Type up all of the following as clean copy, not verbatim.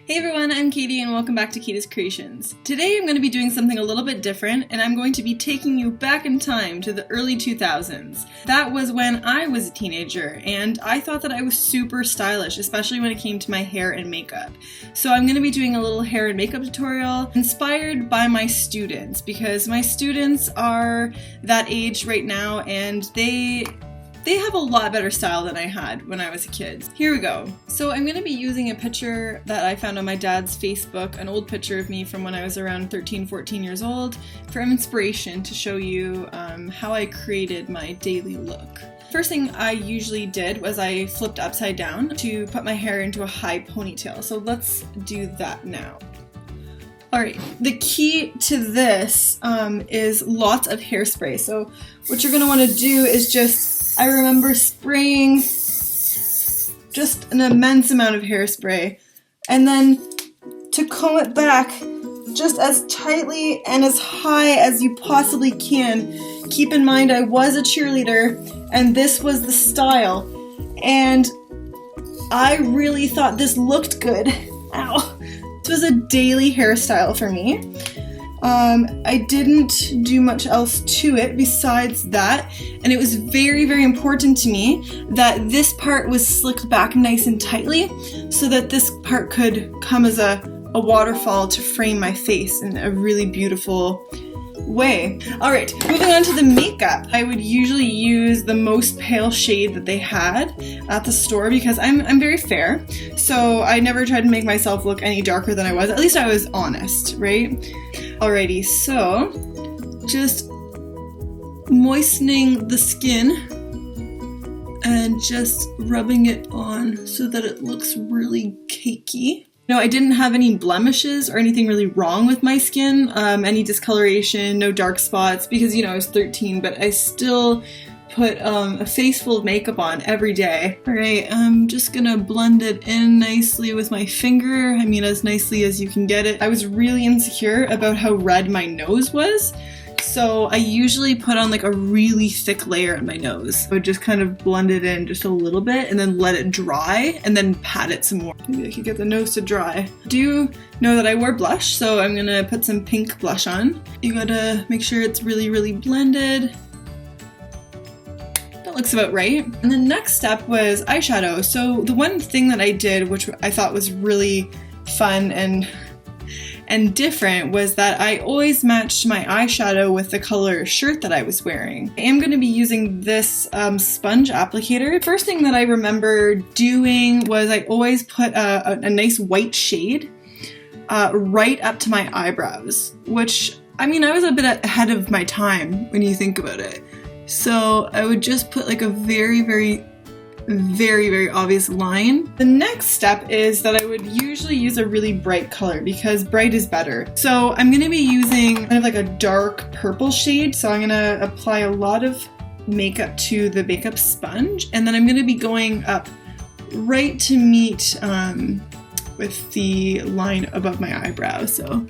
Hey everyone, I'm Katie and welcome back to Katie's Creations. Today I'm going to be doing something a little bit different and I'm going to be taking you back in time to the early 2000s. That was when I was a teenager and I thought that I was super stylish, especially when it came to my hair and makeup. So I'm going to be doing a little hair and makeup tutorial inspired by my students because my students are that age right now and they have a lot better style than I had when I was a kid. Here we go. So I'm going to be using a picture that I found on my dad's Facebook, an old picture of me from when I was around 13, 14 years old, for inspiration to show you how I created my daily look. First thing I usually did was I flipped upside down to put my hair into a high ponytail. So let's do that now. Alright, the key to this is lots of hairspray. So what you're going to want to do is I remember spraying just an immense amount of hairspray and then to comb it back just as tightly and as high as you possibly can. Keep in mind I was a cheerleader and this was the style and I really thought this looked good. Ow. This was a daily hairstyle for me. I didn't do much else to it besides that, and it was very, very important to me that this part was slicked back nice and tightly so that this part could come as a waterfall to frame my face in a really beautiful way. Alright, moving on to the makeup. I would usually use the most pale shade that they had at the store because I'm very fair, so I never tried to make myself look any darker than I was. At least I was honest, right? Alrighty, so just moistening the skin and just rubbing it on so that it looks really cakey. No, I didn't have any blemishes or anything really wrong with my skin, any discoloration, no dark spots, because, you know, I was 13, but I still put a face full of makeup on every day. Alright, I'm just gonna blend it in nicely with my finger, I mean as nicely as you can get it. I was really insecure about how red my nose was, so I usually put on like a really thick layer on my nose. I would just kind of blend it in just a little bit and then let it dry and then pat it some more. Maybe I could get the nose to dry. I do know that I wear blush, so I'm gonna put some pink blush on. You gotta make sure it's really, really blended. That looks about right. And the next step was eyeshadow. So the one thing that I did, which I thought was really fun and different, was that I always matched my eyeshadow with the color shirt that I was wearing. I am going to be using this sponge applicator. First thing that I remember doing was I always put a nice white shade right up to my eyebrows, which, I mean, I was a bit ahead of my time when you think about it. So I would just put like a very, very obvious line. The next step is that I would usually use a really bright color because bright is better. So I'm going to be using kind of like a dark purple shade. So I'm going to apply a lot of makeup to the makeup sponge and then I'm going to be going up right to meet with the line above my eyebrow. So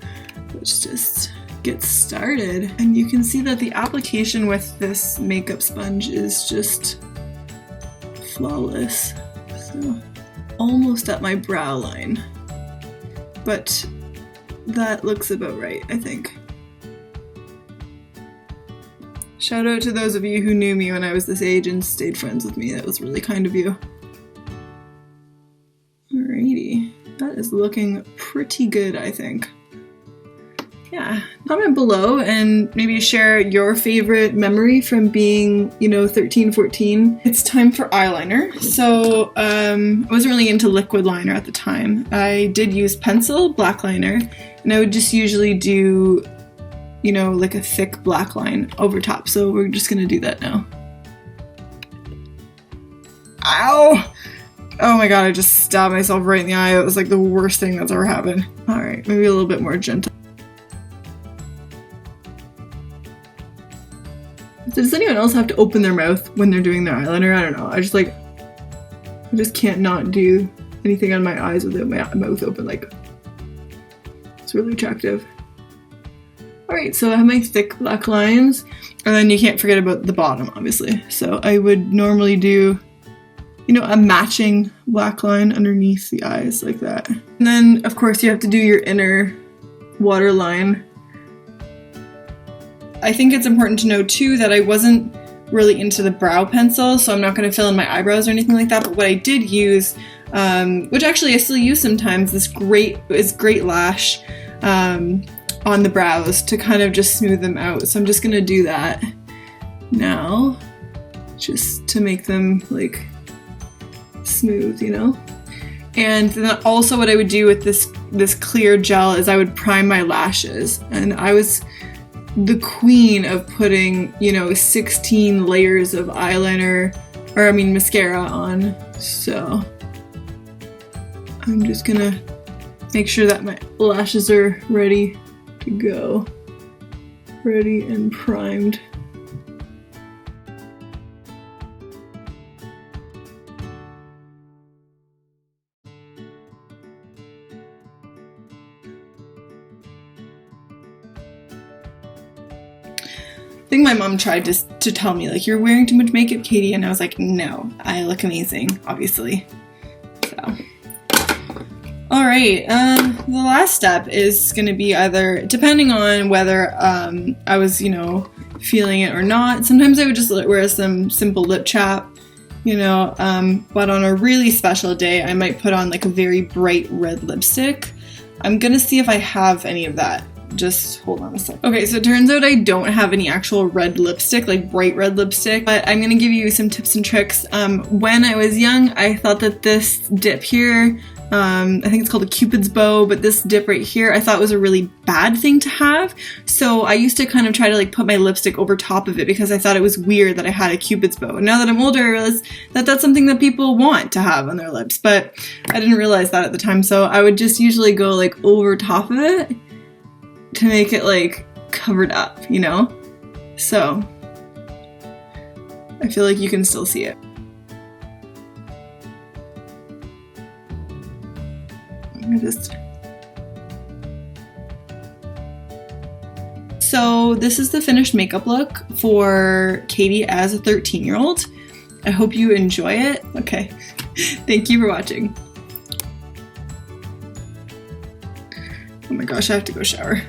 let's just get started. And you can see that the application with this makeup sponge is just flawless. So almost at my brow line, but that looks about right, I think. Shout out to those of you who knew me when I was this age and stayed friends with me. That was really kind of you. Alrighty, that is looking pretty good, I think. Yeah, comment below and maybe share your favorite memory from being, 13, 14. It's time for eyeliner. So I wasn't really into liquid liner at the time. I did use pencil, black liner, and I would just usually do, like a thick black line over top. So we're just gonna do that now. Ow! Oh my god, I just stabbed myself right in the eye. That was like the worst thing that's ever happened. Alright, maybe a little bit more gentle. Does anyone else have to open their mouth when they're doing their eyeliner? I don't know. I just can't not do anything on my eyes without my mouth open. Like, it's really attractive. Alright, so I have my thick black lines, and then you can't forget about the bottom, obviously. So I would normally do you know, a matching black line underneath the eyes like that. And then of course you have to do your inner waterline. I think it's important to know too that I wasn't really into the brow pencil, so I'm not going to fill in my eyebrows or anything like that, but what I did use, which actually I still use sometimes, is great lash on the brows to kind of just smooth them out. So I'm just going to do that now, just to make them like smooth, you know? And then also what I would do with this clear gel is I would prime my lashes, and I was the queen of putting, you know, 16 layers of eyeliner, or I mean mascara on. So I'm just gonna make sure that my lashes are ready to go, ready and primed. I think my mom tried to tell me, like, you're wearing too much makeup, Katie, and I was like, no, I look amazing, obviously. So, alright, the last step is going to be either, depending on whether I was, you know, feeling it or not. Sometimes I would just wear some simple lip chap, you know, but on a really special day, I might put on like a very bright red lipstick. I'm gonna see if I have any of that. Just hold on a sec. Okay, so it turns out I don't have any actual red lipstick, like bright red lipstick, but I'm gonna give you some tips and tricks. When I was young, I thought that this dip here, I think it's called a Cupid's bow, but this dip right here, I thought was a really bad thing to have. So I used to kind of try to like put my lipstick over top of it because I thought it was weird that I had a Cupid's bow. And now that I'm older, I realize that that's something that people want to have on their lips, but I didn't realize that at the time. So I would just usually go like over top of it to make it like covered up, you know? So I feel like you can still see it. So this is the finished makeup look for Katie as a 13-year-old. I hope you enjoy it. Okay, thank you for watching. Oh my gosh, I have to go shower.